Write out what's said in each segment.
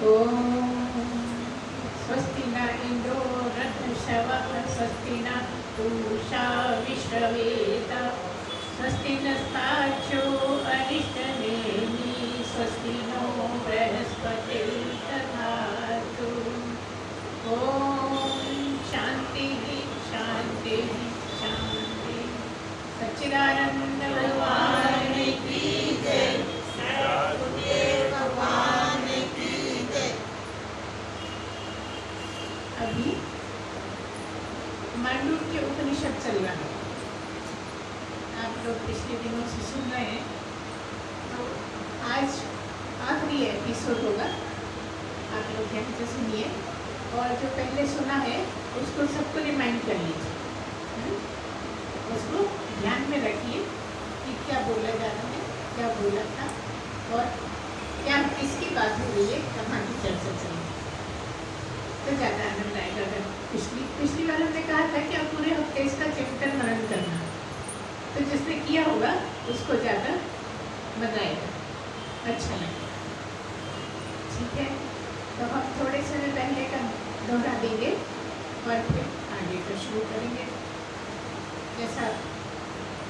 ॐ स्वस्ति न इन्द्रो वृद्धश्रवः स्वस्ति न पूषा विश्ववेदाः स्वस्ति नस्तार्क्ष्यो अरिष्टनेमिः स्वस्ति नो बृहस्पतिर्दधातु। ॐ शान्तिः शान्तिः शान्तिः। सच्चिदानंद भगवान की जय। सद्गुरुदेव भगवान की जय। अभी मांडूक्य उपनिषद चल रहा है, आप लोग पिछले दिनों से सुन रहे हैं, तो आज आखिरी एपिसोड होगा। आप लोग ध्यान से सुनिए और जो पहले सुना है उसको सबको रिमाइंड कर लीजिए, उसको ध्यान में रखिए कि क्या बोला जा रहा है, क्या बोला था और क्या किसकी बात हो रही है, कहाँ की चर्चा चल रही है, तो ज़्यादा आनंद आएगा। अगर पिछली बार हमने कहा था कि आप पूरे हफ्ते इसका चिंतन मनन करना, तो जिसने किया होगा उसको ज़्यादा मजा आएगा, अच्छा लगेगा। ठीक है, तो हम थोड़े समय पहले का दोहरा देंगे और फिर आगे का शुरू करेंगे। जैसा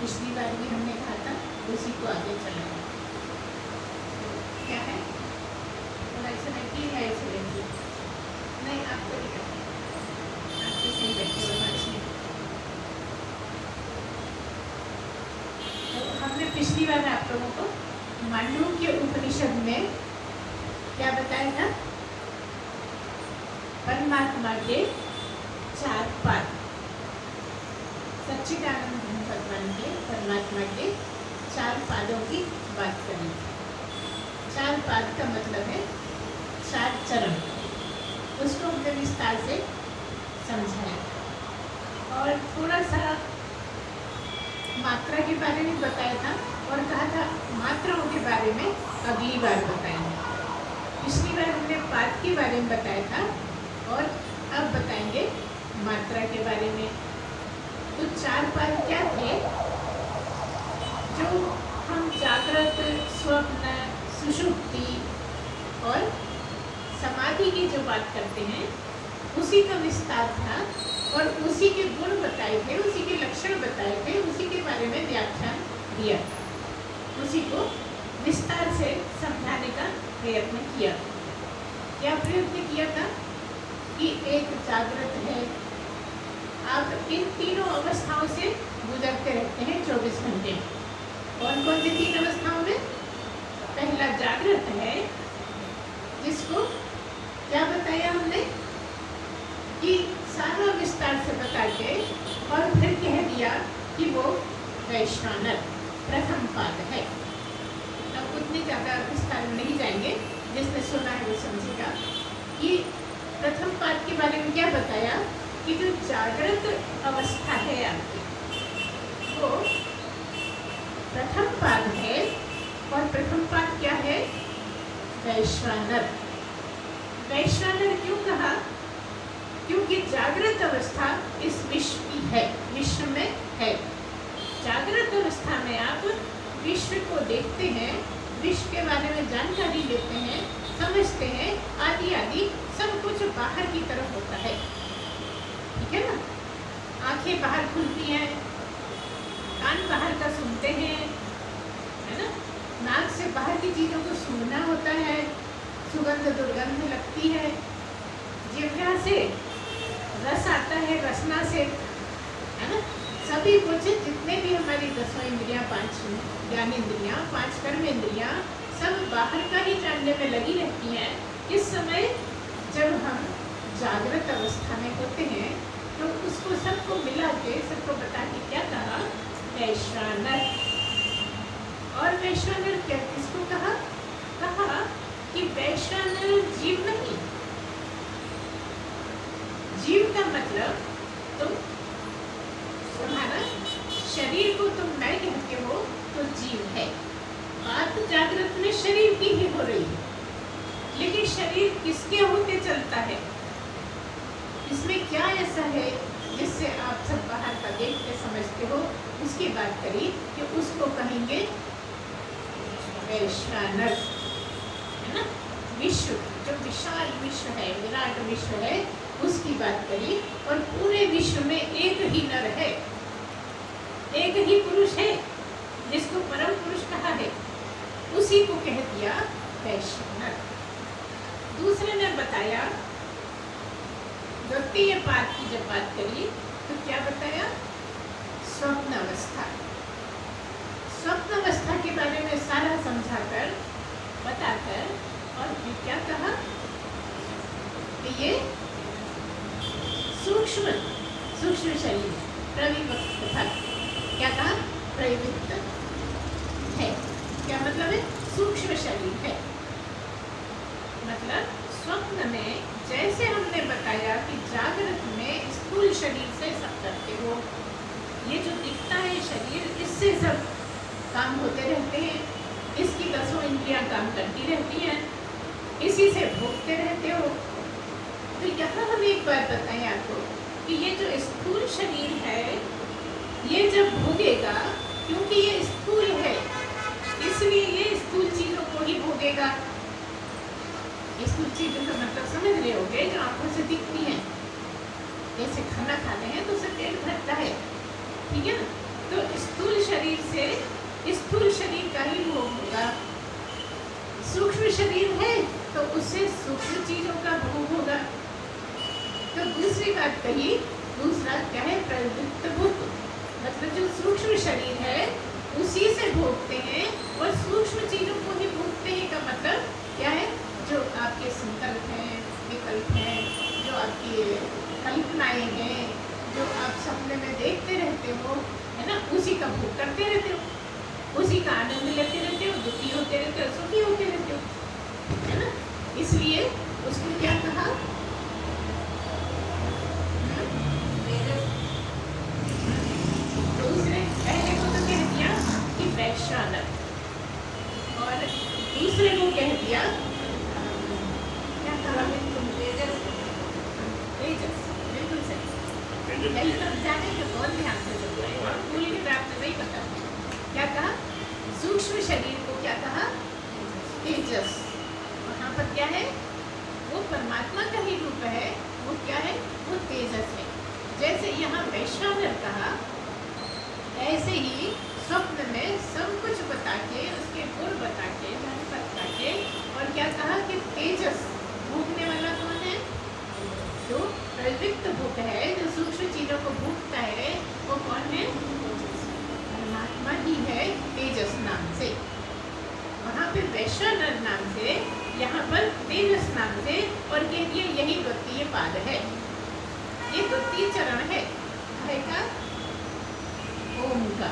पिछली बार भी हमने कहा था उसी को आगे चलाएंगे। क्या है थोड़ा समय की है, ऐसे लेंगे नहीं, आपको नहीं करना, आपको सही बैठे हो अच्छी। तो हमने पिछली बार आप लोगों को मांडूक्य उपनिषद में क्या बताया था? परमात्मा के 4 पाद, सच्चिदानंद भगवान के परमात्मा के 4 पादों की बात करें। 4 पाद का मतलब है 4 चरण, उसको हमने विस्तार से समझाया और थोड़ा सा मात्रा के बारे में बताया था और कहा था मात्राओं के बारे में अगली बार बताएंगे। पिछली बार हमने पाद के बारे में बताया था और अब बताएंगे मात्रा के बारे में। तो 4 पाद क्या थे? जो हम जागृत, स्वप्न, सुषुप्ति और समाधि की जो बात करते हैं उसी का विस्तार था और उसी के गुण बताए थे, उसी के लक्षण बताए थे, उसी के बारे में व्याख्यान दिया, उसी को विस्तार से समझाने का प्रयत्न किया। क्या प्रयत्न किया था कि एक जागृत है, आप इन तीनों अवस्थाओं से गुजरते रहते हैं 24 घंटे। कौन कौन सी 3 अवस्थाओं में? पहला जागृत है, जिसको क्या बताया हमने कि सारा विस्तार से बता के और फिर कह दिया कि वो वैश्वानर प्रथम पाद है। अब उतने ज़्यादा विस्तार में नहीं जाएंगे, जिसने सुना है वो समझेगा कि प्रथम पाद के बारे में क्या बताया कि जो जागृत अवस्था है आपकी, वो प्रथम पाद है। और प्रथम पाद क्या है? वैश्वानर। वैश्वानर क्यों कहा? क्योंकि जागृत अवस्था इस विश्व की है, विश्व में है। जागृत अवस्था में आप विश्व को देखते हैं, विश्व के बारे में जानकारी लेते हैं, समझते हैं, आदि आदि सब कुछ बाहर की तरफ होता है। ठीक है ना? आंखें बाहर खुलती हैं, कान बाहर का सुनते हैं, है ना? नाक से बाहर की चीज़ों को सूंघना होता है, सुगंध दुर्गंध लगती है, जिह्वा से रस आता है, रसना से, है ना? सभी कुछ जितने भी हमारी 10 इंद्रियाँ, 5 ज्ञानेंद्रियाँ, 5 कर्मेंद्रियाँ सब बाहर का ही जानने में लगी रहती हैं। इस समय जब हम जागृत अवस्था में होते हैं तो उसको सबको मिला के, सबको बता के क्या कहा? वैश्वानर। और वैश्वानर क्या किसको कहा? कहा कि वैश्वानर जीव नहीं। जीव का मतलब तुम्हारा शरीर को तुम मैं कहते हो तो जीव है। बात जागृत में शरीर की ही हो रही है, लेकिन शरीर किसके होते चलता है? इसमें क्या ऐसा है जिससे आप सब बाहर का देखते समझते हो? उसकी बात करी कि उसको कहेंगे वैश्वानर, है ना? विश्व, जो विशाल विश्व है, विराट विश्व है, उसकी बात करी। और पूरे विश्व में एक ही नर है, एक ही पुरुष है जिसको परम पुरुष कहा है, उसी को कह दिया वैश्वानर। दूसरे ने बताया, द्वितीय पाद की जब बात करी तो क्या बताया? स्वप्न अवस्था। स्वप्न अवस्था के बारे में सारा समझाकर, बताकर, और फिर क्या कहा कि ये सूक्ष्म शरीर प्रविवक्त था। क्या कहा? प्रविवक्त है। क्या मतलब है? सूक्ष्म शरीर है। मतलब स्वप्न में जैसे हमने बताया कि जागृत में स्थूल शरीर से सब करते हो, ये जो दिखता है शरीर, इससे सब काम होते रहते हैं, इसकी 10 इंद्रियां काम करती रहती हैं, इसी से भोगते रहते हो। तो यहाँ हम एक बात बताएं आपको कि ये जो स्थूल शरीर है, ये जब भोगेगा, क्योंकि ये स्थूल है इसलिए ये स्थूल चीजों को ही भोगेगा। स्थूल चीजों का मतलब समझ रहे होगे, जो आंखों से दिखती हैं। जैसे खाना खाते हैं तो उससे पेट भरता है, ठीक है ना? तो स्थूल शरीर से स्थूल शरीर का ही भोग होगा। सूक्ष्म शरीर है तो उससे सूक्ष्म चीजों का भोग होगा। तो दूसरी बात कही, दूसरा क्या है? प्रवृत्त भोग। मतलब जो सूक्ष्म शरीर है उसी से भोगते हैं, और सूक्ष्म चीजों को ही भोगते हैं का मतलब क्या है? जो आपके संकल्प हैं, विकल्प हैं, जो आपकी कल्पनाएं हैं, जो आप सपने में देखते रहते हो, है ना, उसी का भोग करते रहते हो, उसी का आनंद लेते रहते हो, दुखी होते रहते हो, सुखी होते रहते हो, है ना? इसलिए उसको क्या कहा? दूसरे पहले को तो कह दिया कि वैश्वानर, और दूसरे को कह दिया क्या कहा? तेजस। बिल्कुल सही। यही समझाने के बहुत ध्यान से सुन रहे हैं, पूरी किताब में नहीं पता। क्या कहा? सूक्ष्म शरीर को क्या कहा? तेजस। वहाँ पर क्या है? वो परमात्मा का ही रूप है। वो क्या है? वो तेजस है। जैसे यहाँ वैश्वानर कहा, ऐसे ही स्वप्न में सब कुछ बता के, उसके गुण बता के, धन बता के, और क्या कहा कि तेजस भूखने वाला कौन है? जो प्रवृत्त भूख है, जो सूक्ष्म चीजों को भूखता है, वो कौन है? परमात्मा ही है, तेजस नाम से। वहाँ पे वैश्वानर नाम से, यहाँ पर तेजस नाम से, और कह दिया यही द्वितीय पाद है, ये द्वितीय चरण है का? ओम का,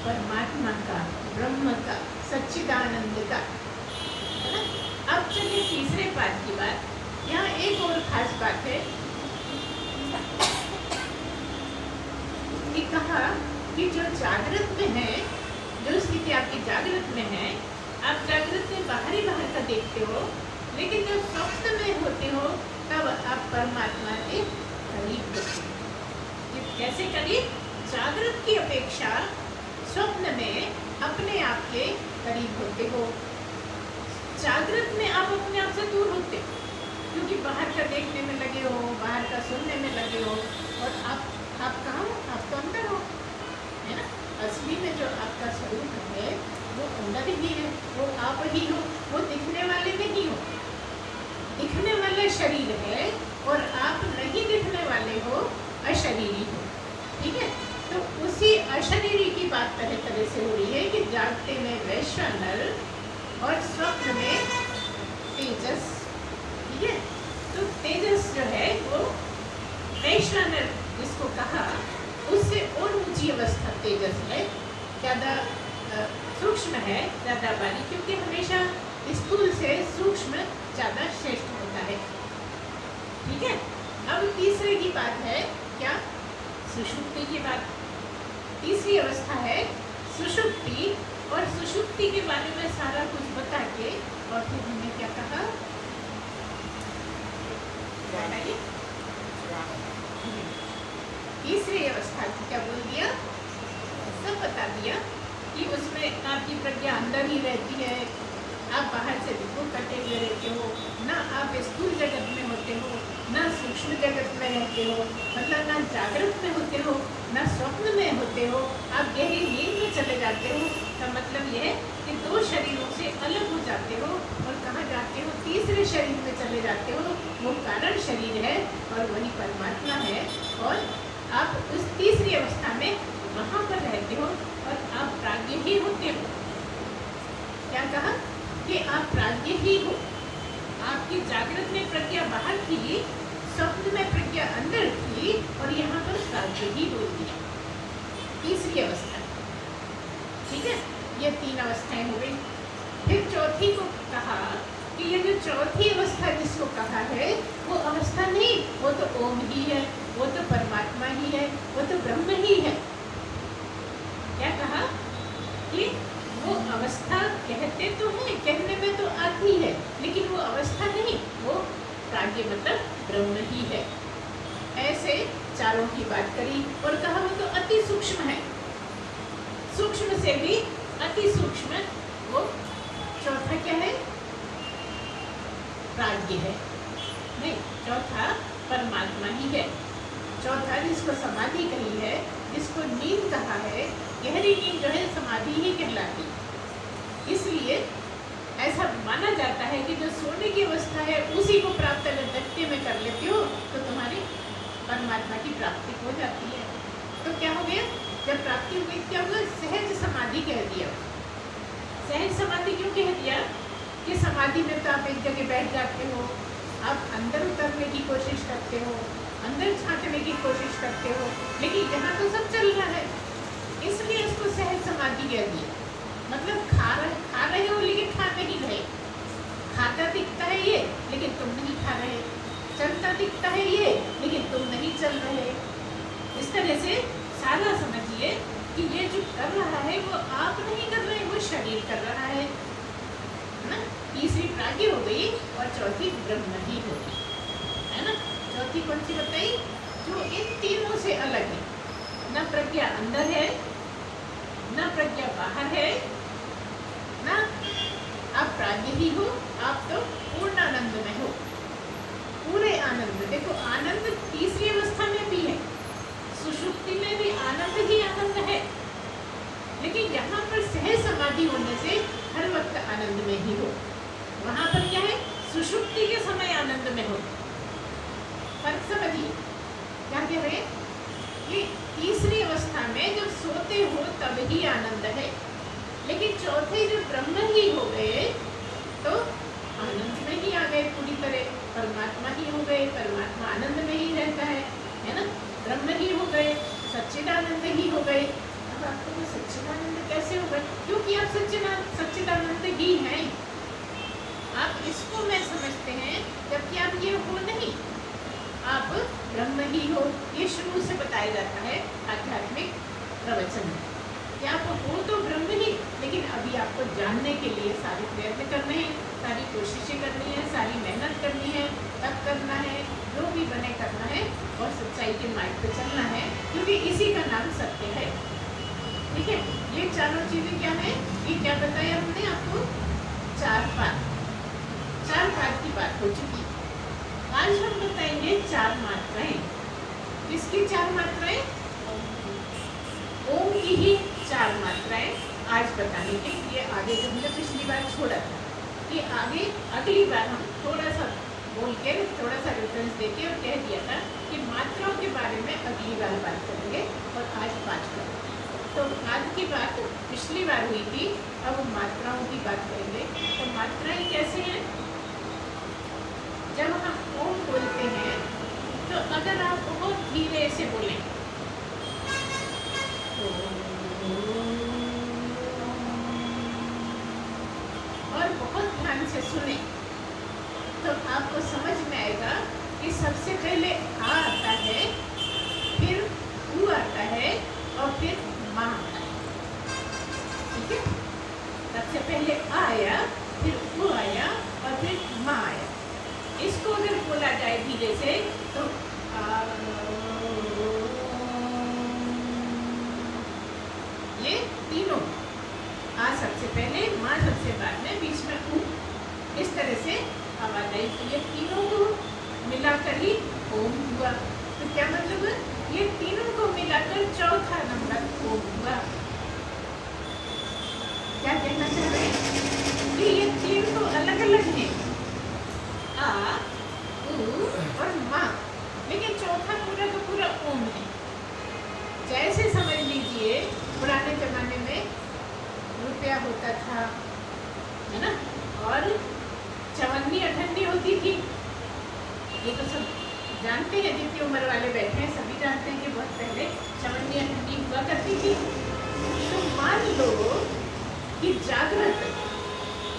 परमात्मा का, ब्रह्म का, सच्चिदानंद का, है ना? अब चलिए तीसरे पाद की बात। यहाँ एक और खास बात है कि कहा कि जो जागृत में है, जो स्थिति आपकी जागृत में है, आप जागृत में बाहर का देखते हो, लेकिन जब स्वप्न में होते हो तब आप परमात्मा के करीब होते हो। कैसे करीब? जागृत की अपेक्षा स्वप्न में अपने आप के करीब होते हो। जागृत में आप अपने आप से दूर होते हो, क्योंकि बाहर का देखने में लगे हो, बाहर का सुनने में लगे हो, और आप कहाँ हो? आप तो अंदर हो, है ना? असली में जो आपका स्वरूप है वो अंदर ही है, वो आप ही हो, वो दिखने वाले नहीं हो। दिखने वाला शरीर है और आप नहीं दिखने वाले हो, अशरीरी हो, ठीक है? तो उसी अशरीरी की बात तरह तरह से हो रही है कि जागते में वैश्वानर और स्वप्न में तेजस, ठीक है? तो तेजस जो है वो वैश्वानर जिसको कहा, उससे और ऊंची अवस्था तेजस है, ज़्यादा सूक्ष्म है, ज़्यादा बारीक, क्योंकि हमेशा स्थूल से सूक्ष्म ज़्यादा श्रेष्ठ होता है, ठीक है? अब तीसरे की बात है क्या? सुषुप्ति की बात। तीसरी अवस्था है सुषुप्ति, और सुषुप्ति के बारे में सारा कुछ बता के, और फिर हमने क्या कहा? तीसरी अवस्था को क्या बोल दिया? सब बता दिया कि उसमें आपकी प्रज्ञा अंदर ही रहती है, आप बाहर से बिल्कुल कटे हुए रहते हो, ना आप स्थूल जगत में होते हो, ना सूक्ष्म जगत में रहते हो, मतलब ना जागृत में होते हो, ना स्वप्न में होते हो, आप गहरी नींद में चले जाते हो। तो मतलब यह है कि दो शरीरों से अलग हो जाते हो और कहाँ जाते हो, तीसरे शरीर में चले जाते हो। वो कारण शरीर है और वही परमात्मा है, और आप उस तीसरी अवस्था में वहाँ पर रहते हो और आप प्राज्ञ ही होते हो। क्या कहा कि आप प्राज्ञ ही हो। आपकी जागृत में प्रज्ञा बाहर थी, स्वप्न में प्रज्ञा अंदर थी, और यहाँ पर प्राज्ञ ही होती है, तीसरी अवस्था। ठीक है, ये तीन अवस्थाएं हो गई। फिर चौथी को कहा कि ये जो चौथी अवस्था जिसको कहा है वो अवस्था नहीं, वो तो ओम ही है, वो तो परमात्मा ही है, वो तो ब्रह्म ही है। क्या कहा कि वो अवस्था कहते तो हैं, कहने में तो आती है, लेकिन वो अवस्था नहीं, वो प्राज्ञ मतलब ब्रह्म ही है। ऐसे चारों की बात करी और कहा वो तो अति सूक्ष्म है, सूक्ष्म से भी अति सूक्ष्म वो चौथा क्या है, प्राज्ञ है। नहीं, चौथा परमात्मा ही है। चौथा जिसको समाधि कही है, जिसको नींद कहा है, गहरी नींद जो है समाधि ही कहलाती। इसलिए ऐसा माना जाता है कि जो सोने की अवस्था है उसी को प्राप्त अगर दक्ते में कर लेते हो तो तुम्हारी परमात्मा की प्राप्ति हो जाती है। तो क्या हो गया, जब प्राप्ति हो गई क्या हुआ, सहज समाधि कह दिया। सहज समाधि क्यों कह दिया कि समाधि में तो आप एक जगह बैठ जाते हो, आप अंदर उतरने की कोशिश करते हो, अंदर झांकने की कोशिश करते हो, लेकिन यहाँ तो सब चल रहा है, इसलिए इसको सहज समाधि कह दिया। मतलब खा रहे हो लेकिन खा नहीं रहे, खाता दिखता है ये लेकिन तुम नहीं खा रहे, चलता दिखता है ये लेकिन तुम नहीं चल रहे। इस तरह से सारा समझिए कि ये जो कर रहा है वो आप नहीं कर रहे, वो शरीर कर रहा है ना। तीसरी प्राज्ञ हो गई और चौथी ब्रह्म ही हो गई, है ना। चौथी कौन सी बताई, जो इन तीनों से अलग है, ना प्रज्ञा अंदर है, ना प्रज्ञा बाहर है, ना आप प्राज्ञ ही हो, आप तो पूर्ण आनंद में हो, पूरे आनंद। देखो आनंद तीसरी अवस्था में भी है, सुषुप्ति में भी आनंद ही आनंद है, लेकिन यहाँ पर सहज समाधि होने से हर वक्त आनंद में ही हो। वहाँ पर क्या है, सुषुप्ति के समय आनंद में हो। फर्क समझिए, क्या कह रहे हैं कि तीसरी अवस्था में जब सोते हो तब ही आनंद है, लेकिन चौथे जो ब्रह्म ही हो गए तो आनंद में ही आ गए पूरी तरह, परमात्मा ही हो गए, परमात्मा आनंद में ही रहता है ना। ब्रह्म ही हो गए, सच्चिदानंद ही हो गए। अब आपको वो सच्चिदानंद कैसे हो गए, क्योंकि आप सच्चिदानंद ही हैं। आप इसको मैं समझते हैं जबकि आप ये हो नहीं, आप ब्रह्म ही हो। ये शुरू से बताया जाता है आध्यात्मिक प्रवचन में कि आप हो तो ब्रह्म ही, लेकिन अभी आपको जानने के लिए सारे प्रयत्न करने हैं, सारी कोशिशें करनी है, सारी मेहनत करनी है, तब करना है, जो भी बने करना है और सच्चाई के मार्ग पे चलना है, क्योंकि इसी का नाम सत्य है। ठीक है, ये चारों चीज़ें क्या है, ये क्या बताया हमने आपको, चार पाद की बात हो चुकी। आज हम बताएंगे चार मात्राएं। किसकी चार मात्राएं, ओम की ही चार मात्राएं आज बताएंगे। ये आगे जो हमने पिछली बार छोड़ा था, ये आगे अगली बार हम थोड़ा सा बोल के, थोड़ा सा रेफरेंस देके और कह दिया था कि मात्राओं के बारे में अगली बार बात करेंगे और आज 5 करेंगे। तो आज की बात पिछली बार हुई थी, अब मात्राओं की बात करेंगे। तो मात्राएं कैसे हैं, जब हम ओम बोलते हैं तो अगर आप बहुत धीरे से बोलें और बहुत ध्यान से सुने तो आपको समझ में आएगा कि सबसे पहले आ आता है, फिर ऊ आता है और फिर माँ आता है। ठीक है, सबसे पहले आ आया, फिर ऊ आया और फिर माँ आया। इसको अगर बोला जाए धीरे से तो ये तीनों आ सबसे पहले, माँ सबसे बाद में, बीच में ऊ, इस तरह से आवाज आई। तो ये तीनों को मिलाकर ही ओम हुआ। तो क्या मतलब है? ये तीनों को मिलाकर चौथा नंबर ओम हुआ। क्या कहना चाह रहे हैं कि ये तीन तो अलग अलग हैं, आ, ऊ और माँ, लेकिन चौथा पूरा का पूरा ओम है। जैसे समझ लीजिए पुराने जमाने में रुपया होता था, है ना, और चवन्नी अठन्नी होती थी। ये तो सब जानते हैं, जितनी उम्र वाले बैठे हैं सभी जानते हैं कि बहुत पहले चवन्नी अठन्नी हुआ करती थी। तो मान लो कि जागृत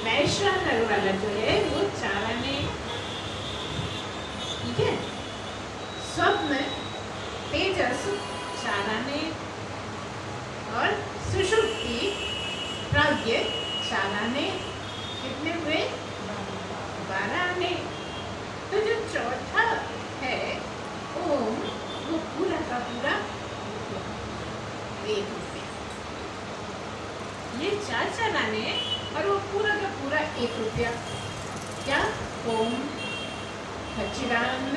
वैश्वानर वाला जो है वो 4 आने, ठीक है, स्वप्न तेजस 4 आने, और सुषुप्ति प्राज्ञ 4 आने, कितने हुए? 12 आने। तो जो चौथा है ओम, वो पूरा का पूरा 1 रुपया। ये 4 आने और वो पूरा का पूरा 1 रुपया। क्या? ओम सच्चिदानंद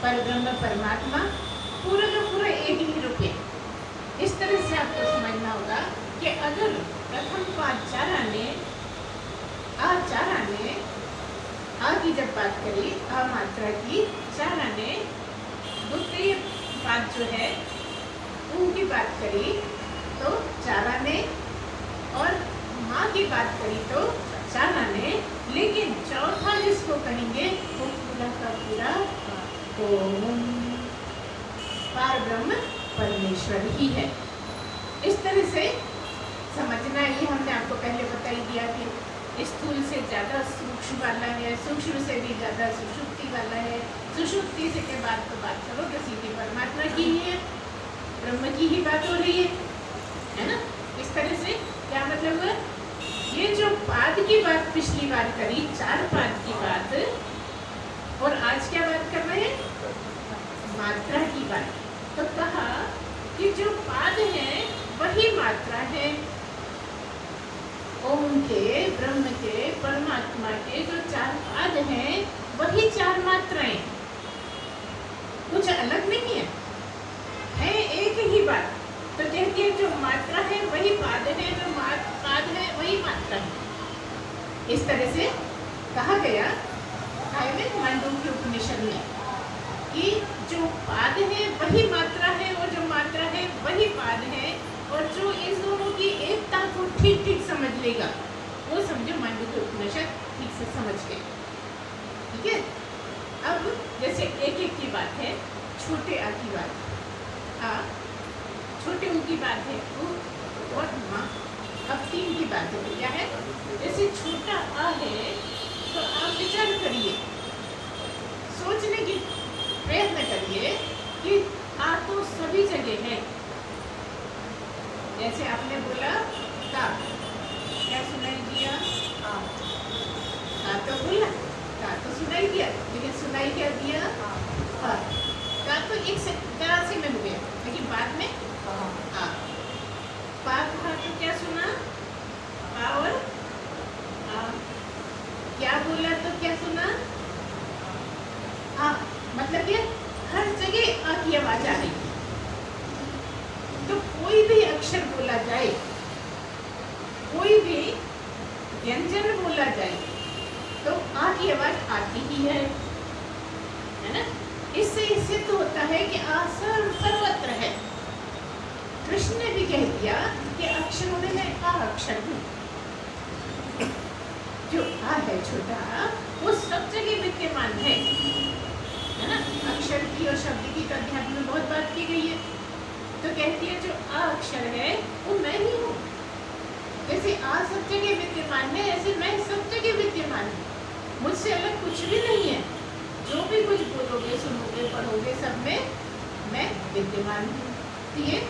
परब्रह्म परमात्मा, पूरा का पूरा 1 ही रुपया। इस तरह से आपको समझना होगा कि अगर प्रथम 4 आने, आ 4 आने, आ की जब बात करी, आ मात्रा की 4 आने, द्वितीय बात जो है ऊ की बात करी तो 4 आने, और माँ की बात करी तो 4 आने, लेकिन चौथा जिसको कहेंगे वो पूरा का पूरा ओम परब्रह्म परमेश्वर ही है। इस तरह से समझना, ये हमने आपको पहले बता ही दिया कि स्थूल से ज़्यादा सूक्ष्म वाला है, सूक्ष्म से भी ज़्यादा सुषुप्ति वाला है, सुषुप्ति से के बाद तो बात करो तो सीधी परमात्मा की ही है, ब्रह्म की ही बात हो रही है ना। इस तरह से क्या मतलब है? ये जो पाद की बात पिछली बार करी, 4 पाद की बात, और आज क्या बात कर रहे हैं? मात्रा की बात। तो कहा कि जो पाद है वही मात्रा है। ओम के, ब्रह्म के, परमात्मा के जो 4 पाद हैं वही 4 मात्राएं, कुछ अलग नहीं है एक ही बात। तो कहती है जो मात्रा है वही पाद है, जो पाद है वही मात्रा है। इस तरह से कहा गया मांडूक्य उपनिषद में कि जो पाद है वही मात्रा है, और जो मात्रा है वही पाद है, और जो इन दोनों की एकता को ठीक ठीक समझ लेगा वो समझो मांडूक्य उपनिषद ठीक से समझ गए। ठीक है, अब जैसे एक एक की बात है, छोटे आ की बात, आ छोटे ऊ की बात है, ऊ और माँ। अब 3 की बात है, क्या है? जैसे छोटा आ है तो आप विचार करिए, सोचने की प्रयत्न करिए कि आ तो सभी जगह है। जैसे आपने बोला का, क्या सुनाई दिया? का तो बोला, का तो सुनाई दिया, लेकिन सुनाई क्या दिया? का तो एक से में हो गया, लेकिन बाद में आ। पा कहा तो क्या सुना? पा और आ। क्या बोला तो क्या सुना? आ। मतलब ये हर जगह आ की आवाज आ रही। तो कोई भी अक्षर बोला जाए, कोई भी व्यंजन बोला जाए तो आ की आवाज आती ही है ना। इससे सिद्ध होता है कि आ सर्वत्र है। कृष्ण ने भी कह दिया कि अक्षरों में मैं आ अक्षर हूँ। जो आ है छोटा, वो सब जगह विद्यमान है ना। अक्षर की और शब्द की तो अध्यात्म में बहुत बात की गई है। तो कहती है जो आ अक्षर है वो मैं ही हूँ। जैसे आ सब जगह विद्यमान है, ऐसे मैं सब जगह विद्यमान हूँ। मुझसे अलग कुछ भी नहीं है। जो भी कुछ बोलोगे, सुनोगे, पढ़ोगे, सब में मैं विद्यमान हूँ। तो ये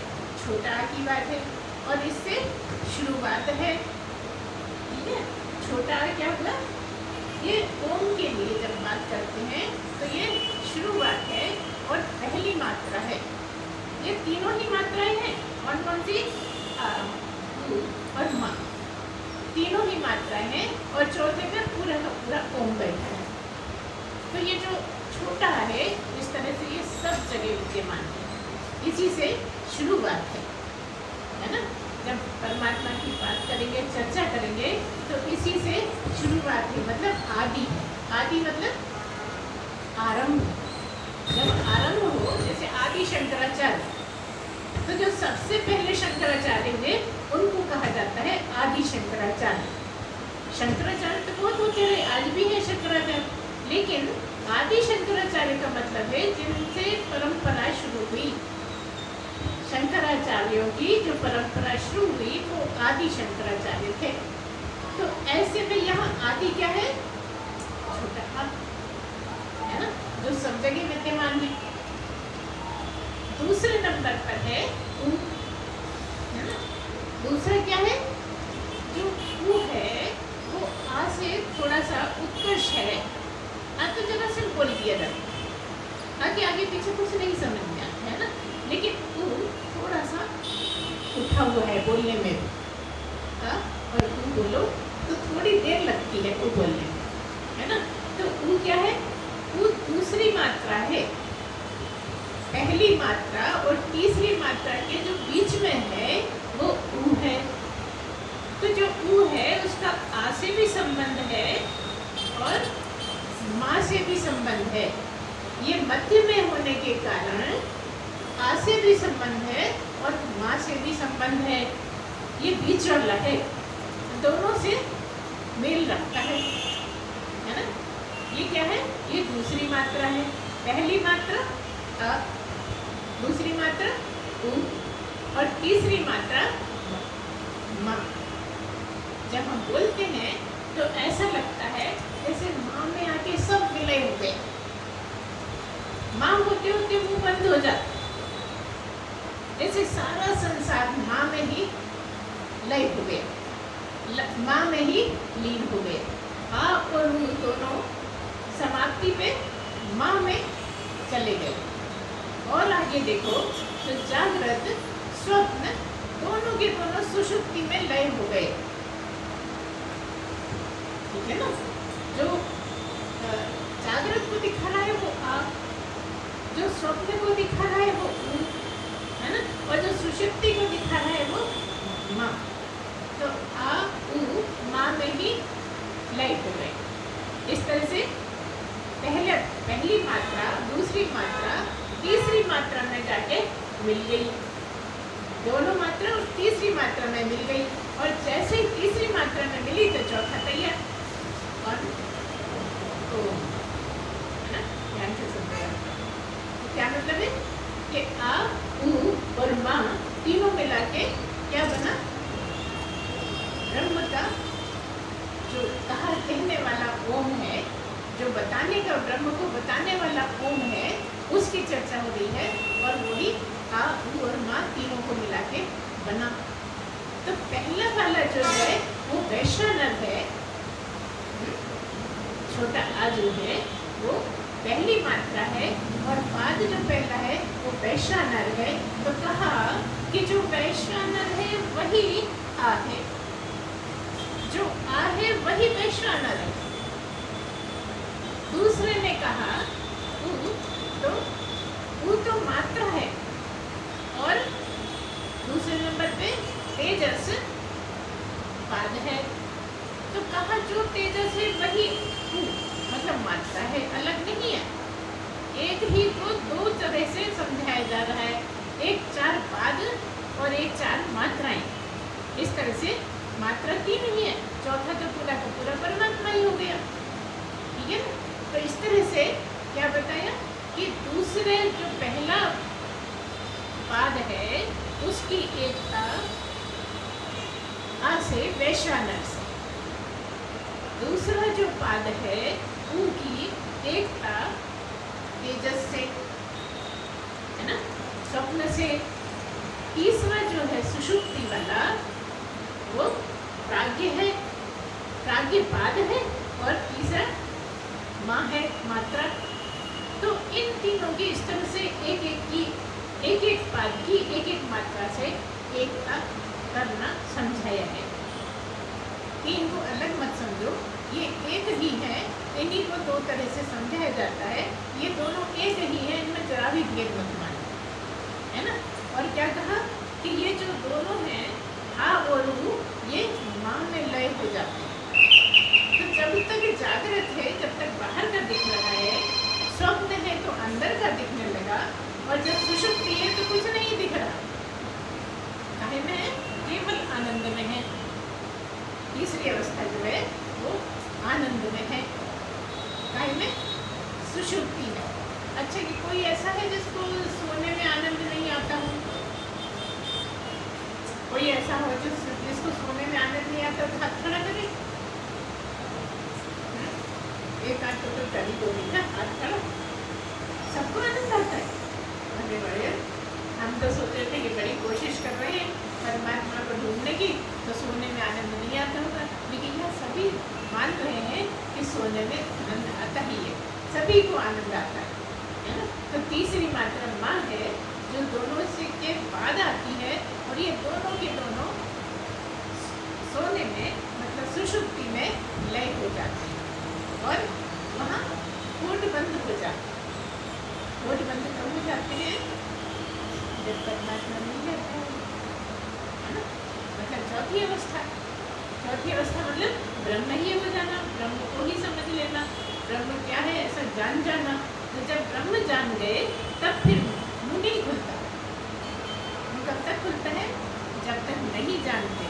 छोटा आ की बात है और इससे शुरुआत है। ठीक है, छोटा आ क्या हुआ? ये ओम के लिए जब बात करते हैं तो ये शुरुआत है और पहली मात्रा है। ये तीनों ही मात्राएं हैं। कौन कौन सी? आ, ऊ और माँ। तीनों ही मात्राएं हैं और चौथे पे पूरा का पूरा ओम बैठा है। तो ये जो छोटा है इस तरह से ये सब जगह विद्यमान है, इसी से शुरुआत है ना। जब परमात्मा की बात करेंगे, चर्चा करेंगे तो इसी से शुरुआत है, मतलब आदि। आदि मतलब आरंभ। जब आरंभ हो, जैसे आदि शंकराचार्य, तो जो सबसे पहले शंकराचार्य थे उनको कहा जाता है आदि शंकराचार्य। शंकराचार्य तो बहुत होते रहे, आज भी है शंकराचार्य, लेकिन आदि शंकराचार्य का मतलब है जिनसे परंपरा शुरू हुई। शंकराचार्यों की जो परंपरा शुरू हुई वो आदि शंकराचार्य थे। तो ऐसे में यहाँ आदि क्या है? छोटा आ, है ना, जो सब जगह विद्यमान है। दूसरे नंबर पर है ऊ, है ना। दूसरा क्या है? जो ऊ है वो आ से थोड़ा सा उत्कर्ष है। आ तो जरा से बोल दिया जाता, आगे आगे पीछे कुछ नहीं समझ में आता है ना, लेकिन ऊ थोड़ा सा उठा हुआ है बोलने में भी। और ऊ बोलो तो थोड़ी देर लगती है ऊ बोलने में, है ना। तो ऊ क्या है? ऊ दूसरी मात्रा है। पहली मात्रा और तीसरी मात्रा के जो बीच में है वो ऊ है। तो जो ऊ है उसका आ से भी संबंध है और माँ से भी संबंध है। ये मध्य में होने के कारण आ से भी संबंध है और माँ से भी संबंध है। ये बीच वाला है, दोनों से मेल रखता है ना। ये क्या है? ये दूसरी मात्रा है। पहली मात्रा अ, दूसरी मात्रा ऊ और तीसरी मात्रा माँ। जब हम बोलते हैं तो ऐसा लगता है जैसे माँ में आके सब विलय हो गए। माँ होते होते मुंह बंद हो जाता, जैसे सारा संसार माँ में ही लय हो गया, माँ में ही लीन हो गए। आ और ऊ दोनों समाप्ति पे माँ में चले गए। और आगे देखो तो जागृत स्वप्न दोनों के दोनों सुषुप्ति में लय हो गए, ठीक है ना। जो जागृत को दिखा रहा है वो आ, जो स्वप्न को दिखा रहा है वो ऊ, है ना, और जो सुषुप्ति को दिखा रहा है वो माँ। तो आ ऊ माँ में ही लय हो गए। इस तरह से पहली मात्रा दूसरी मात्रा तीसरी मात्रा में जाके मिल गई। दोनों मात्रा और तीसरी मात्रा में मिल गई, और जैसे ही तीसरी मात्रा में मिली तो चौथा तैयार। और तो है ना, ध्यान से सुनिएगा। तो क्या मतलब है कि आ ऊ और माँ तीनों मिला के क्या बना? ब्रह्म का जो कहा कहने वाला ओम है, जो बताने का, ब्रह्म को बताने वाला ओम है, उसकी चर्चा हो रही है। और वही आ ऊ और माँ तीनों को मिला के बना। तो पहला वाला जो है वो वैश्वानर है, छोटा आ जो है वो पहली मात्रा है, और बाद जो पहला है वो वैश्वानर है। तो कहा कि जो वैश्वानर है वही आ है, जो आ है वही वैश्वानर है। दूसरे ने कहा ऊ तो मात्रा है, और दूसरे नंबर पे तेजस पाद है। तो कहा जो तेजस है वही ऊ, मतलब मात्रा है, अलग नहीं है। एक ही को दो तरह से समझाया जा रहा है, एक चार पाद और एक चार मात्राएं। इस तरह से मात्रा तीन ही है, चौथा तो पूरा का पूरा परमात्मा ही हो गया, ठीक है ना। तो इस तरह से क्या बताया कि दूसरे जो पहला पाद है उसकी एकता आ से वैश्वानर से, दूसरा जो पाद है उनकी एकता तेजस से, है ना, स्वप्न से। तीसरा जो है सुषुप्ति वाला वो प्राज्ञ है, प्राज्ञ पाद है, और तीसरा माँ है, मात्रा। तो इन तीनों की इस तरह से एक एक पाद की एक एक मात्रा से एकता करना समझाया है। कि इनको अलग मत समझो, ये एक ही है, इन्हीं को दो तरह से समझाया जाता है, ये दोनों एक ही है, इनमें जरा भी भेद मत मानो, है ना। और क्या कहा कि ये जो दोनों हैं हा और ऊ, ये माँ में लय हो जाते हैं। तो जब तक जागृत है, जब तक बाहर का दिख रहा है, स्वप्न है तो अंदर का दिखने लगा, और जब सुषुप्ति है तो कुछ नहीं दिख रहा, काहे में है, केवल आनंद में है। तीसरी अवस्था जो है वो आनंद में है, काहे में, सुषुप्ति में। अच्छा, कि कोई ऐसा है जिसको सोने में आनंद नहीं आता हो? कोई ऐसा हो जिसको सोने में आनंद नहीं आता तो हाथ खड़ा करे। एक हाथ तो कभी दो नहीं था, हाथ खड़ा। सबको आनंद आता है। अरे बड़े, हम तो सोचते थे कि बड़ी कोशिश कर रहे हैं परमात्मा को ढूंढने की, तो सोने में आनंद नहीं आता होगा, लेकिन यह सभी मान रहे हैं कि सोने में आनंद आता ही है, सभी को आनंद आता है ना। तो तीसरी मात्रा माँ है जो दोनों से के बाद आती है, और ये दोनों के दोनों सोने में मतलब सुषुप्ति में लय हो जाते हैं, और वहाँ होठ बंद हो जाते हैं। होठ बंद कब हो जाते हैं? जब परमात्मा मिल जाता है ना। मतलब चौथी अवस्था मतलब ब्रह्म ही हो जाना, ब्रह्म को ही समझ लेना, ब्रह्म क्या है ऐसा जान जाना। तो जब ब्रह्म जान गए तब फिर मुंह नहीं खुलता। मुंह कब तक खुलता है? जब तक नहीं जानते।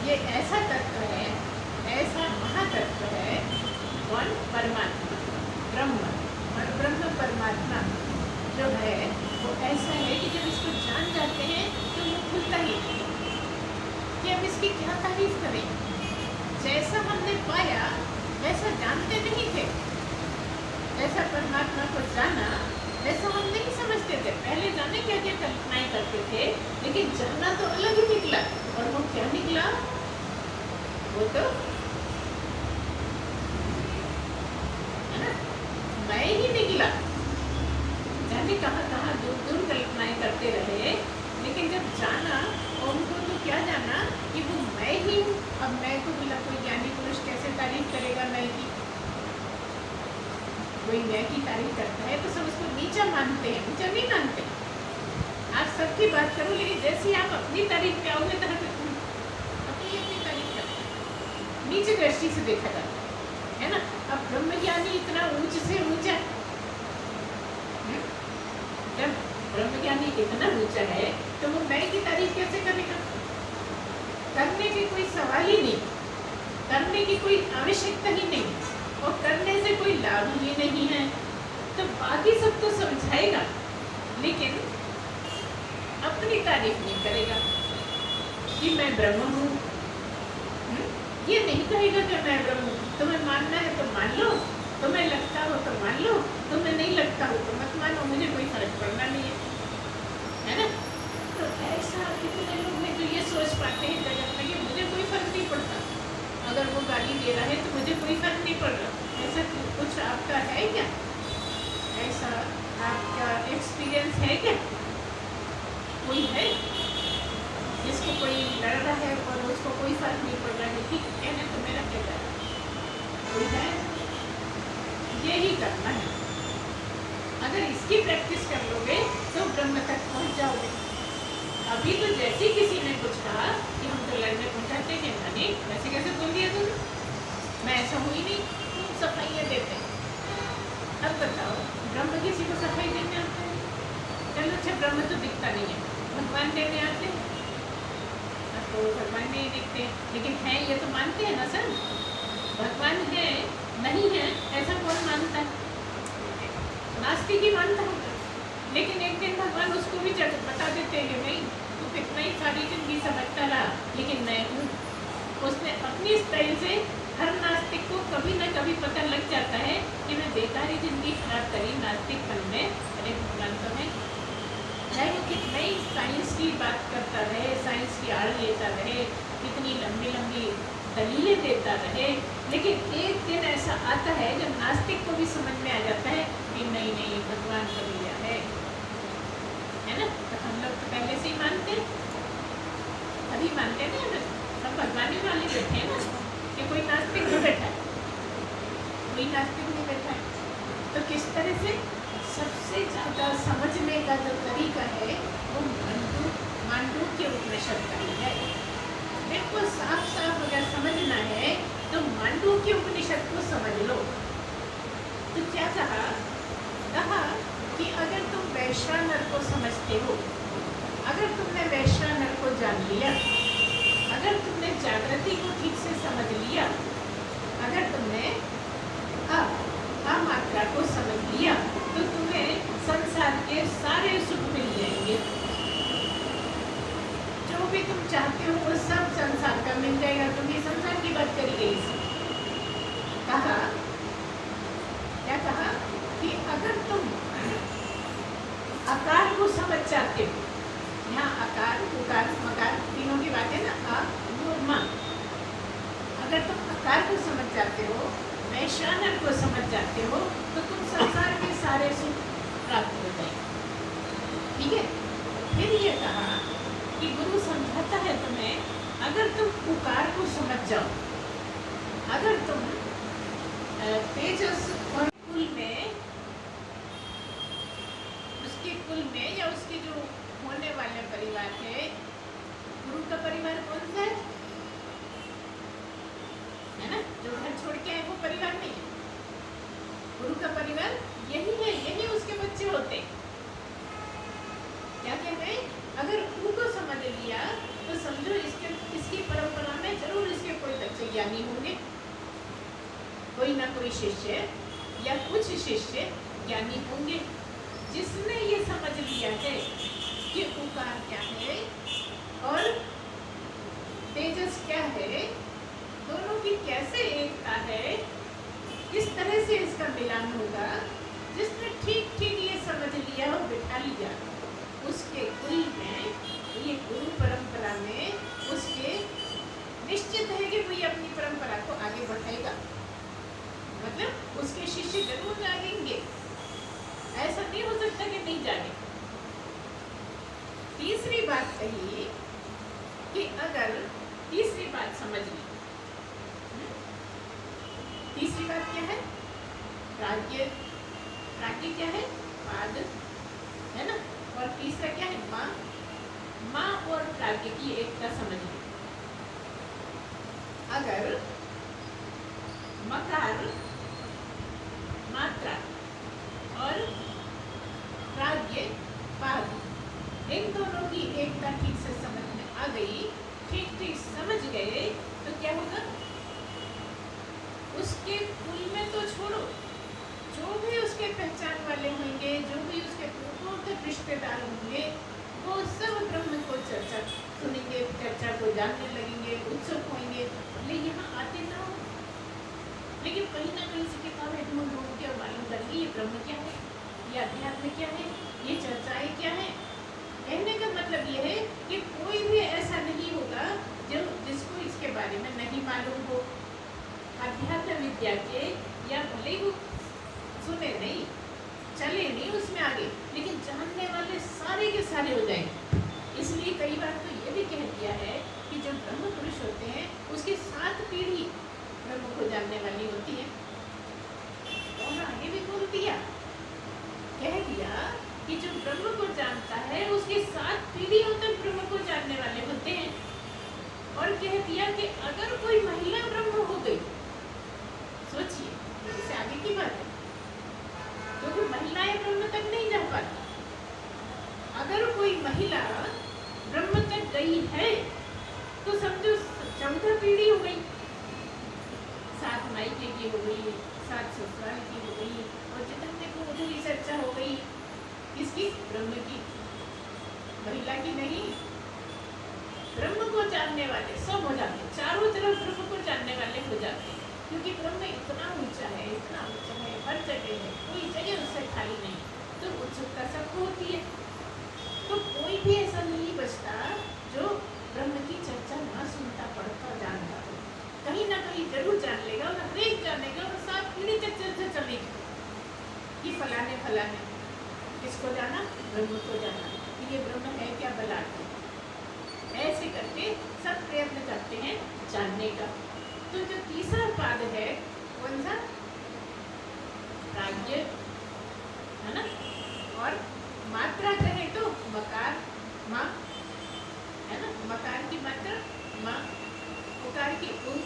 ये ऐसा तत्व है, ऐसा महातत्व है, कौन? परमात्मा, ब्रह्म। और ब्रह्म परमात्मा जो है वो ऐसा है कि जब इसको जान जाते हैं तो वो खुलता ही नहीं कि अब इसकी क्या तारीफ करें। जैसा हमने पाया वैसा जानते नहीं थे, जैसा परमात्मा को जाना वैसा हम नहीं समझते थे। पहले जाने क्या क्या कल्पनाएं करते थे, लेकिन जाना तो अलग ही निकला। और वो क्या निकला? वो तो है ना, मैं ही निकला। जाने कहाँ कहाँ दूर दूर कल्पनाएं करते रहे, लेकिन जब जाना और उनको तो क्या जाना कि वो मैं ही हूँ। अब मैं को बोला कोई ज्ञानी पुरुष कैसे तारीफ करेगा मैं की? कोई मैं की तारीफ करता है तो सब उसको नीचा मानते हैं, ऊंचा नहीं मानते। आप सबकी बात करो, लेकिन जैसे आप अपनी तारीफ पे आओगे तो अपनी तारीफ करते हैं, नीचे दृष्टि से देखा जाता है ना। अब ब्रह्म ज्ञानी इतना ऊंच से ऊंचा, जब ब्रह्मज्ञानी इतना ऊंचा है तो वो मैं की तारीफ कैसे करेगा? करने की कोई सवाल ही नहीं, करने की कोई आवश्यकता ही नहीं, और करने से कोई लाभ ही नहीं है। तो बाकी सब तो समझाएगा, लेकिन अपनी तारीफ नहीं करेगा कि मैं ब्रह्म हूँ। ये नहीं कहेगा कि मैं ब्रह्म हूँ। तुम्हें मानना है तो मान लो, तुम्हें लगता हो तो मान लो, तुम्हें नहीं लगता हो तो मत मानो, मुझे कोई फर्क पड़ना नहीं है ना। तो ऐसा कितने लोग हैं जो ये सोच पाते हैं जगत में कि मुझे कोई फर्क नहीं पड़ता, अगर वो गाली दे रहा है तो मुझे कोई फर्क नहीं पड़ रहा। ऐसा कुछ आपका है क्या? ऐसा आपका एक्सपीरियंस है क्या? कोई है जिसको कोई लड़ रहा है और उसको कोई फर्क नहीं पड़ रहा है? ठीक कहना तो मेरा कहता है, कोई है? यही करना है। अगर इसकी प्रैक्टिस कर लोगे तो ब्रह्म तक पहुंच जाओगे। अभी तो जैसे किसी ने कुछ कहा कि हम तो लड़ने पहुंचाते हैं, नहीं वैसे कैसे बोल दिया तुमने? मैं ऐसा हुई नहीं, तुम सफाइयाँ देते हैं। अब बताओ ब्रह्म किसी को सफाई देने आता है? चलो अच्छा, ब्रह्म तो दिखता नहीं है, भगवान देने आते हैं तो भगवान नहीं दिखते, लेकिन हैं ये तो मानते हैं ना सर, भगवान है नहीं है ऐसा कौन मानता है? नास्तिक ही मानता होगा। लेकिन एक दिन भगवान उसको भी बता देते हैं कि नहीं, तू कितना ही सारी जिंदगी समझता रहा, लेकिन मैं हूँ। उसने अपनी स्टाइल से हर नास्तिक को कभी न कभी पता लग जाता है कि मैं बेकारी जिंदगी खराब करी नास्तिकपन में। अरे भगवान तो है, चाहे वो कितना ही साइंस की बात करता रहे, साइंस की आड़ लेता रहे, कितनी लंबी लंबी दलीलें देता रहे, लेकिन एक दिन ऐसा आता है जब नास्तिक को भी समझ में आ जाता है कि नहीं नहीं भगवान का लिया है ना। तो हम लोग तो पहले से ही मानते हैं, अभी मानते नहीं है, सब भगवानी वाले बैठे हैं ना, कि कोई नास्तिक नहीं बैठा है, कोई नास्तिक नहीं बैठा है। तो किस तरह से सबसे ज़्यादा समझने का जो तरीका है वो मांडूक्य उपनिषद का ही है। बिल्कुल साफ साफ अगर समझना है तो मांडूक्य उपनिषद को समझ लो। तो क्या कहा कि अगर तुम वैश्वानर को समझते हो, अगर तुमने वैश्वानर को जान लिया, अगर तुमने जागृति को ठीक से समझ लिया, अगर तुमने मात्रा को समझ लिया, तो तुम्हें संसार के सारे सुख मिल जाएंगे। जो भी तुम चाहते हो वो सब संसार का मिल जाएगा। क्योंकि संसार की बात करी गई थी। क्या कहा कि अगर तुम आकार को समझ चाहते हो, यहाँ आकार उकार मकार तीनों की बात है ना, आ और मा। अगर तुम आकार को समझ जाते हो, वैश्वानर को समझ जाते हो, तो तुम संसार के सारे सुख प्राप्त हो जाएंगे। ठीक है। फिर ये कहा कि गुरु समझाता है तुम्हें, अगर तुम उकार को समझ जाओ, अगर तुम तेजस और कुल में, उसके कुल में या उसके जो होने वाले परिवार है, गुरु का परिवार कौन सा है ना, जो घर छोड़ के आए वो परिवार नहीं है। गुरु का परिवार यही है, यही उसके बच्चे होते। क्या कहते हैं, अगर गुरु को समझ लिया तो समझो इसकी परंपरा में जरूर इसके कोई बच्चे ज्ञानी होंगे, कोई ना कोई शिष्य या कुछ शिष्य ज्ञानी होंगे, जिसने ये समझ लिया है कि उकार क्या है और तेजस क्या है, दोनों की कैसे एकता है, किस तरह से इसका मिलान होगा। जिसने ठीक ठीक ये समझ लिया और बिठा लिया, उसके कुल में, ये गुरु परंपरा में उसके निश्चित है कि कोई अपनी परंपरा को आगे बढ़ाएगा। मतलब उसके शिष्य जरूर जागेंगे, ऐसा नहीं हो सकता कि नहीं जागे। तीसरी बात कही कि अगर तीसरी बात समझ ली, तीसरी बात क्या है, प्राज्ञ क्या है, पाद है ना, और तीसरा क्या है, माँ और प्राज्ञ की एकता समझ ली। अगर मकार मात्रा और प्राज्ञ पाद, इन दोनों की एकता ठीक से समझ में आ गई, ठीक ठीक समझ गए, तो क्या होगा, उसके कुल में तो छोड़ो, जो भी उसके पहचान वाले होंगे, जो भी उसके पूर्वोत्तर रिश्तेदार होंगे, वो सब ब्रह्म को चर्चा सुनेंगे, चर्चा को जानने लगेंगे, उत्सुक होंगे। लेकिन यहाँ आते ना हो, लेकिन कहीं ना कहीं से किताबें ढूंढ के मालूम करेंगे ये ब्रह्म क्या है, ये अध्यात्म क्या है, ये चर्चाएं क्या है। कहने का मतलब ये है कि कोई भी ऐसा नहीं होगा जो जिसको इसके बारे में नहीं मालूम हो। अध्यात्म विद्या के या भले वो सुने नहीं, चले नहीं उसमें आगे, लेकिन जानने वाले सारे के सारे हो जाएंगे। इसलिए कई बार तो ये भी कह दिया है कि जो ब्रह्म पुरुष होते हैं उसकी 7 पीढ़ी ब्रह्म को जानने वाली होती है। और आगे भी बोल दिया, कह दिया कि जो ब्रह्म को जानता है उसकी 7 पीढ़ियों तक ब्रह्म को जानने वाले होते हैं। और कह दिया कि अगर कोई महिला ब्रह्म हो गई, सोचिए इससे आगे की बात है, क्योंकि महिलाएं ब्रह्म तक नहीं जा पाती। अगर कोई महिला ब्रह्म तक गई है तो समझो 14 पीढ़ी हो गई, 7 मायके की हो गई, 7 ससुराल की हो गई, और जितने को उधर ही चर्चा हो गई, किसकी, ब्रह्म की, महिला की नहीं। ब्रह्म को जानने वाले सब हो जाते, चारों तरफ ब्रह्म को जानने वाले हो जाते, क्योंकि ब्रह्म इतना ऊंचा है, इतना ऊंचा है, हर जगह है, कोई जगह उससे खाली नहीं, तो उत्सुकता सबको होती है। तो कोई भी ऐसा नहीं बचता जो ब्रह्म की चर्चा ना सुनता, पढ़ता, जानता हो, कहीं ना कहीं जरूर जान लेगा, और हर एक जानेगा, और 7 पीढ़ी तक चर्चा चलेगी कि फलाने किसको जाना, ब्रह्म को जाना, कि ये ब्रह्म है क्या, बलाट है। ऐसे करके सब प्रयत्न करते हैं जानने का। तो जो तीसरा पाद है कौन सा? प्राज्ञ, है ना। और मात्रा कहे तो मकार मा, है ना। मकार की मात्रा मा, उकार की उ,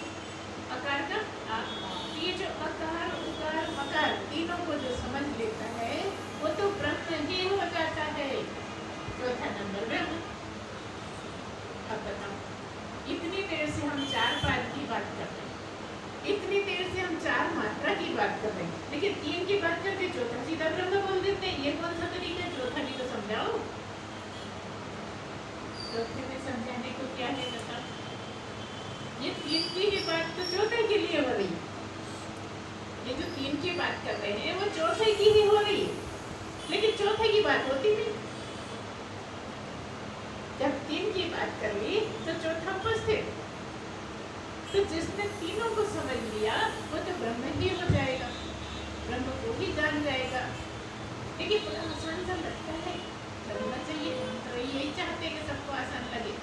अकार का आ। ये जो अकार उकार मकार तीनों को जो समझ लेता है वो तो ब्रह्म ही हो जाता है। चौथा नंबर ब्रह्म। अब बताओ, इतनी देर से हम 4 पाद की बात कर रहे हैं, इतनी देर से हम 4 मात्रा की बात कर रहे हैं, लेकिन 3 की बात करके चौथा सीधा ब्रह्म बोल देते हैं। ये कौन सा तरीका है? चौथा भी तो समझाओ। चौथे में समझाने को क्या है बताओ? ये 3 की ही बात तो चौथे के लिए हो रही है। ये जो 3 की बात कर रहे हैं वो चौथे की ही हो रही है, लेकिन चौथे की बात होती नहीं। जब 3 की बात कर ली तो चौथा उपस्थित। तो जिसने तीनों को समझ लिया वो तो ब्रह्म ही हो जाएगा, ब्रह्म को ही जान जाएगा। देखिए बड़ा आसान सा लगता है, लगना चाहिए। तो यही चाहते हैं कि सबको आसान लगे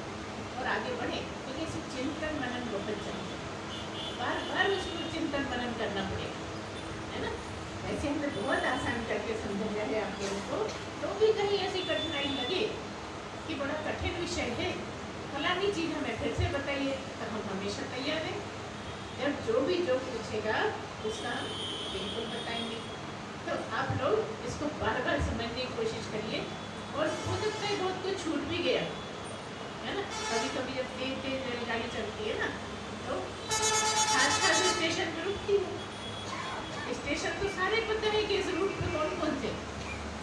और आगे बढ़े, लेकिन इसमें चिंतन मनन बहुत चाहिए। बार बार उसको चिंतन मनन करना पड़ेगा, है ना। वैसे हमने बहुत आसान करके समझाया है आप लोगों को, तो भी कहीं ऐसी कठिनाई लगे कि बड़ा कठिन विषय है, फलानी चीज़ हमें फिर से बताइए, तो हम हमेशा तैयार हैं। जब जो भी जो पूछेगा उसका हम बिल्कुल बताएंगे। तो आप लोग इसको बार बार समझने की कोशिश करिए। और हो सकता है बहुत कुछ छूट भी गया, है ना। कभी कभी जब तेज तेज रेलगाड़ी चलती है ना, तो खास स्टेशन पर रुकती है। स्टेशन तो सारे पता है कि इस रूट पर कौन कौन से,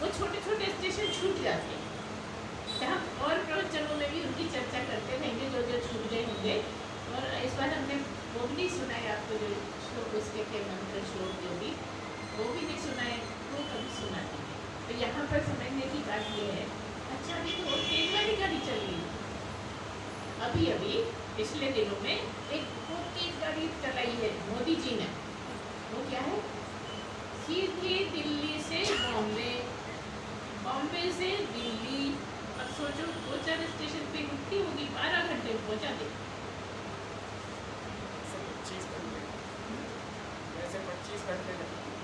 वो छोटे छोटे स्टेशन छूट जाते हैं। हम और प्रवचनों में भी उनकी चर्चा करते रहेंगे जो जो छूट गए होंगे। और इस बार हमने वो भी नहीं सुनाए आपको, जो श्लोक उसके के मंत्र श्लोक जो भी वो भी नहीं सुनाए, वो कभी सुना देंगे। तो यहाँ पर समझने की बात ये है, अच्छा अभी तो तेज वाली गाड़ी चल रही है। अभी अभी पिछले दिनों में एक बहुत तेज गाड़ी चलाई है मोदी जी ने। वो क्या है? सीधी दिल्ली से बॉम्बे, बॉम्बे से दिल्ली। अब सोचो 2-4 स्टेशन पे रुकती होगी, 12 घंटे में पहुँचा दे।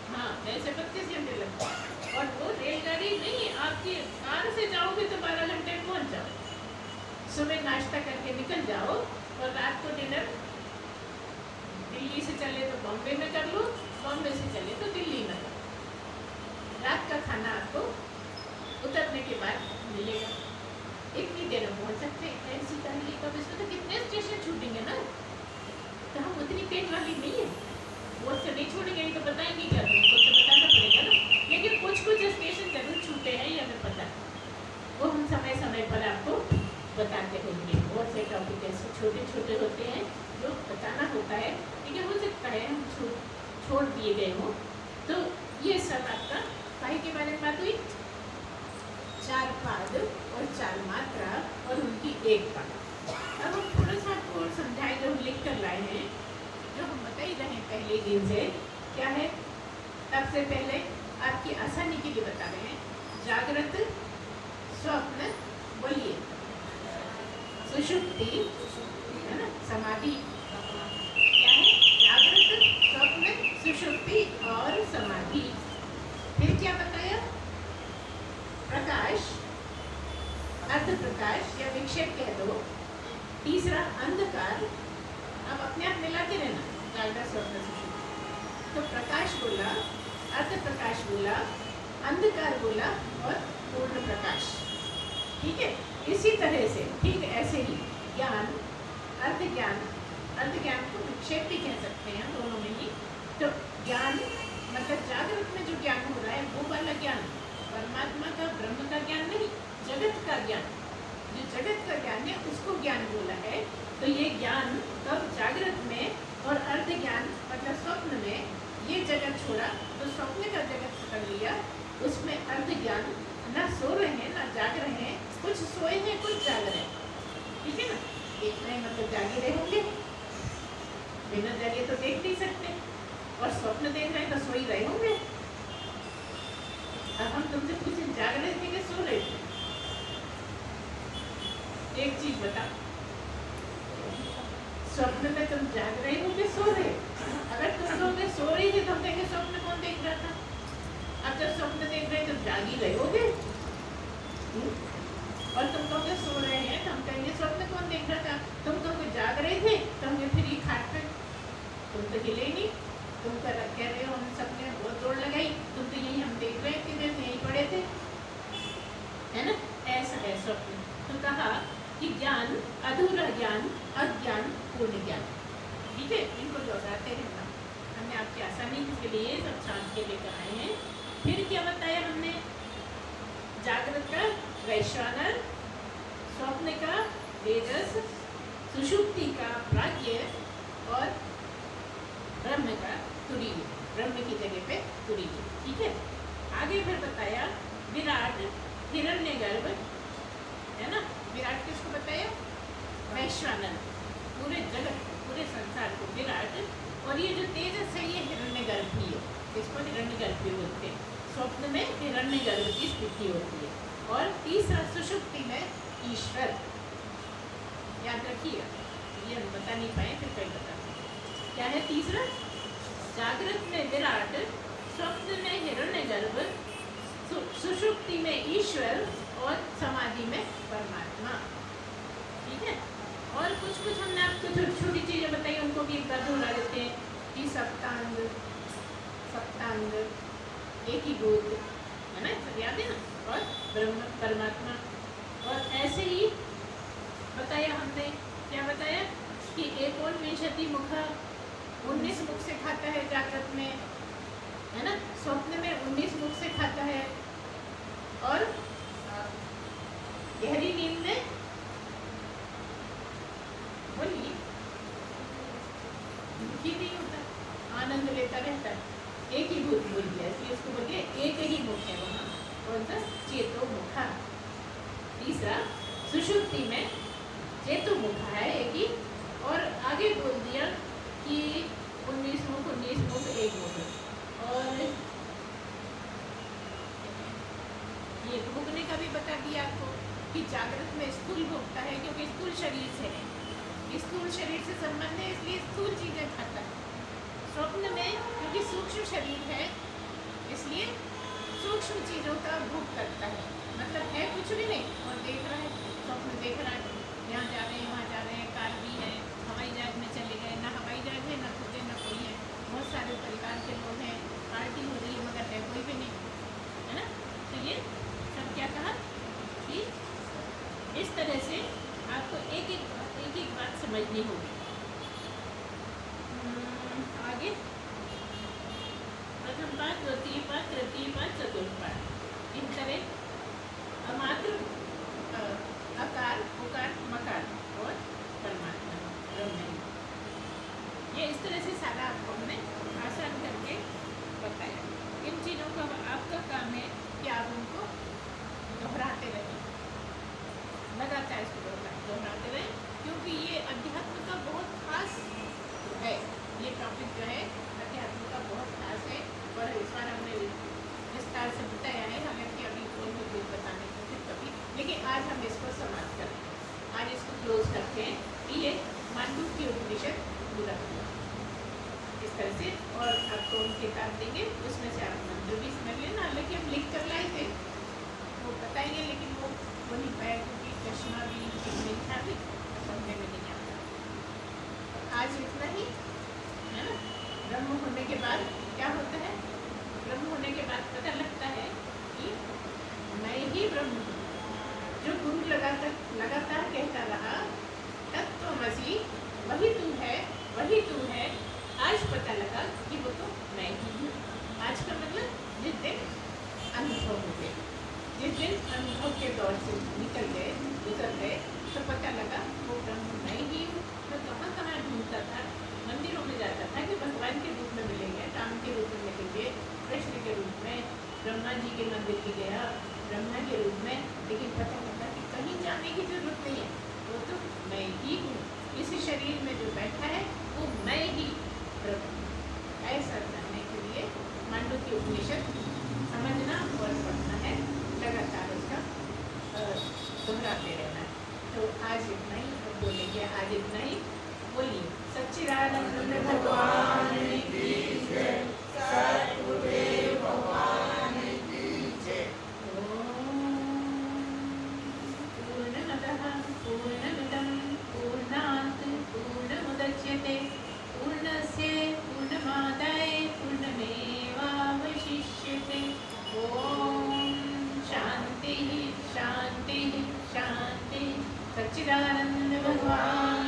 हाँ, ऐसे 25 घंटे लगते हैं। और वो रेलगाड़ी नहीं, आपकी कार से जाओगे तो 12 घंटे में पहुँच जाओ। सुबह नाश्ता करके निकल जाओ और रात को डिनर दिल्ली से चले तो बॉम्बे में कर लो, बॉम्बे से चले तो दिल्ली में कर लो। रात का खाना आपको उतरने के बाद मिलेगा। इतनी देर में पहुँच सकते हैं। ऐसी गाड़ी कब इसमें तो कितने स्टेशन छूटेंगे ना, तो हम उतनी तेज वाली नहीं है, वो से नहीं छोड़ेंगे तो बताएंगे क्या, उनको तो बताना पड़ेगा ना। लेकिन कुछ कुछ स्टेशन जरूर छूटे हैं, ये हमें पता है, वो हम समय समय पर आपको बताते होंगे। बहुत से टॉपिक ऐसे छोटे छोटे होते हैं जो बताना होता है, लेकिन हो सकता है हम छोड़ दिए गए हों। तो ये सब आपका काहे के बारे में बात हुई, 4 पाद और 4 मात्रा और उनकी एक पाद। अब हम थोड़ा सा आपको और समझाए, जो हम लिख कर लाए हैं, जो हम बता ही रहे हैं पहले दिन से, क्या है। सबसे पहले आपकी आसानी के लिए बता रहे हैं, जागृत, स्वप्न, बोलिए, सुषुप्ति, है ना, समाधि। क्या है? जागृत, स्वप्न, सुषुप्ति और समाधि। फिर क्या बताया? प्रकाश, अर्ध प्रकाश या विक्षेप कह दो। तीसरा अंधकार। अब अपने आप मिलाते रहना, जागृत, स्वप्न, सुषुप्ति। तो प्रकाश बोला, अर्ध प्रकाश बोला, अंधकार बोला और पूर्ण प्रकाश। ठीक है। इसी तरह से ठीक ऐसे ही ज्ञान, अर्ध ज्ञान, अर्ध ज्ञान को विक्षेप भी कह सकते हैं, दोनों में ही। तो ज्ञान मतलब जागृत में जो ज्ञान हो रहा है वो वाला ज्ञान, परमात्मा का, ब्रह्म का ज्ञान नहीं, जगत का ज्ञान। जो जगत का ज्ञान है उसको ज्ञान बोला है। तो ये ज्ञान कब? जागृत में। और अर्ध ज्ञान मतलब स्वप्न में ये जगत छोड़ा तो स्वप्न का जगत पकड़ लिया, उसमें अर्ध ज्ञान, ना सो रहे हैं ना जाग रहे हैं, कुछ सोए हैं कुछ जाग रहे हैं। ठीक है ना। एक नहीं मतलब जागे रहे होंगे, बिना जागे तो देख नहीं सकते, और स्वप्न देख रहे हैं तो सो ही रहे होंगे। अब हम तुमसे पूछे जाग रहे थे कि सो रहे थे? एक चीज बता, स्वप्न में तुम जाग रहे हो कि सो रहे? अगर तुम लोग सो रही थी तो हम कहेंगे स्वप्न कौन देख रहा था? अब जब स्वप्न देख रहे तो जाग ही रहोगे। और तुम कहोगे सो रहे हैं तो हम कहेंगे स्वप्न कौन देख रहा था? तुम कहोगे जाग रहे थे तो हम फिर ये खाट पे, तुम तो हिले ही नहीं, तुम कह रहे हो हम सबने बहुत दौड़ लगाई, तुम तो यही हम देख रहे थे, यहीं पड़े थे, है ना? ऐसा है स्वप्न। तो कहा कि ज्ञान अधूरा ज्ञान, अज्ञान पूर्ण ज्ञान। ठीक है, इनको दोहराते रहना। हमने आपकी आसानी के लिए सब शांत के लेकर आए हैं। फिर क्या बताया हमने? जागृत का वैश्वानर, स्वप्न का तेजस, सुषुप्ति का प्राज्ञ और ब्रह्म का तुरीय, ब्रह्म की जगह पे तुरीय। ठीक है, आगे फिर बताया विराट, हिरण्यगर्भ, है ना? विराट किसको बताया? वैश्वानर, पूरे जगत, पूरे संसार को विराट। और ये जो तेजस है ये हिरण्यगर्भ ही है, इसको हिरण्यगर्भ भी बोलते हैं। स्वप्न में हिरण्यगर्भ की स्थिति होती है। और तीसरा सुषुप्ति में ईश्वर। याद रखिए, ये हम बता नहीं पाए, फिर कहीं बताते हैं। क्या है तीसरा? जागृत में विराट, स्वप्न में हिरण्यगर्भ, सुषुप्ति में ईश्वर और समाधि में परमात्मा। ठीक है, और कुछ हमने आपको छोटी छोटी चीजें बताई, उनको भी एक बार दोहरा देते हैं कि सप्तांग, सप्तांग एक ही भूत, है ना? सब याद है ना? और ब्रह्म परमात्मा। और ऐसे ही बताया हमने, क्या बताया? कि एकोनविंशति मुख, 19 मुख से खाता है जागृत में, है ना? स्वप्न में 19 मुख से खाता है। और गहरी नींद में, बोलिए, दुखी नहीं होता, आनंद लेता रहता है। एक ही भूत बोल दिया, इसलिए उसको बोलिए एक ही मुख है वहाँ, कौन सा? चेतो मुखा। तीसरा सुषुप्ति में चेतो मुखा है एक ही। और आगे बोल दिया कि 19 मुख एक मुख। और ये भोगने का भी बता दिया आपको कि जागृत में स्थूल भोगता है, क्योंकि स्थूल शरीर से है, स्थूल शरीर से संबंध है, इसलिए स्थूल चीजें खाता है। स्वप्न में क्योंकि सूक्ष्म शरीर है, इसलिए सूक्ष्म चीजों का भोग करता है। मतलब है कुछ भी नहीं और देख रहा है, स्वप्न देख रहा है, यहाँ जा रहे हैं, वहाँ जा रहे हैं, कार भी है, हवाई जहाज में चले गए, ना हवाई जहाज है, ना खुद है, ना कोई है, बहुत सारे परिवार के लोग हैं, पार्टी हो रही है, मगर है कोई भी नहीं, है ना? तो ये सब क्या कहा कि इस तरह से आपको एक एक बात समझनी होगी। आगे प्रथम पाठ, द्वितीय पाठ, तृतीय पाठ, चतुर्थ पाठ, इन तरह अमात्र, अकार, उकार, मकार और परमात्मा ब्रह्म। ये इस तरह से सारा आपको हमने आसान करके बताया। इन चीज़ों का आपका काम है कि आप उनको दोहराते रहें, लगातार इसको दोहराते रहें, क्योंकि ये अध्यात्म का बहुत खास है। ये टॉपिक जो है अध्यात्म का बहुत खास है और इस बार हमने विस्तार से बताया है। हमें कि अभी कोई भी चीज़ बताने को फिर कभी, लेकिन आज हम इसको समाप्त करते हैं, आज इसको क्लोज करते हैं कि ये मांडुक्य उपनिषद पूरा हुआ इस तरह से। और आपको किताब देंगे, उसमें से आप मंत्र भी समझ लेना। हालांकि हम लिख कर लाए थे, वो बताएंगे, लेकिन वो नहीं पाया क्योंकि चश्मा भी नहीं था, भी समझने में नहीं आता। आज इतना ही, है ना? ब्रह्म होने के बाद क्या होता है? ब्रह्म होने के बाद पता लगता है कि मैं ही ब्रह्म हूँ। जो गुरु लगातार कहता रहा तत्त्वमसि, वही तू है, वही तू है, आज पता लगा कि वो तो मैं ही हूँ। आज का मतलब जिस दिन अनुभव हो गए, जिस दिन अनुभव के दौर से निकल गए, गुजर गए, तो पता लगा वो ब्रह्म मैं ही हूँ। मैं कहाँ कहाँ ढूंढता था, मंदिरों में जाता था कि भगवान के रूप में मिलेंगे, राम के रूप में मिलेंगे, कृष्ण के रूप में, ब्रह्मा जी के मंदिर की गया ब्रह्मा के रूप में, लेकिन पता लगा कि कहीं जाने की जरूरत नहीं है, वो तो मैं ही हूँ। इस शरीर में जो बैठा है वो मैं ही ब्रह्म। ऐसा जानने के लिए मांडुक्य उपनिषद समझना और पढ़ना है, लगातार उसका दोहराते रहना है। तो आज इतना ही, बोलेंगे आज इतना ही। बोलिए सच्चिदानंद भगवान की जय, सद्गुरुदेव भगवान की जय। पूर्णमदः पूर्णमिदं पूर्णात् पूर्णमुदच्यते पूर्णस्य पूर्णमादाय पूर्णमेवावशिष्यते। ओम शांति शांति शांति। सच्चिदानंद भगवान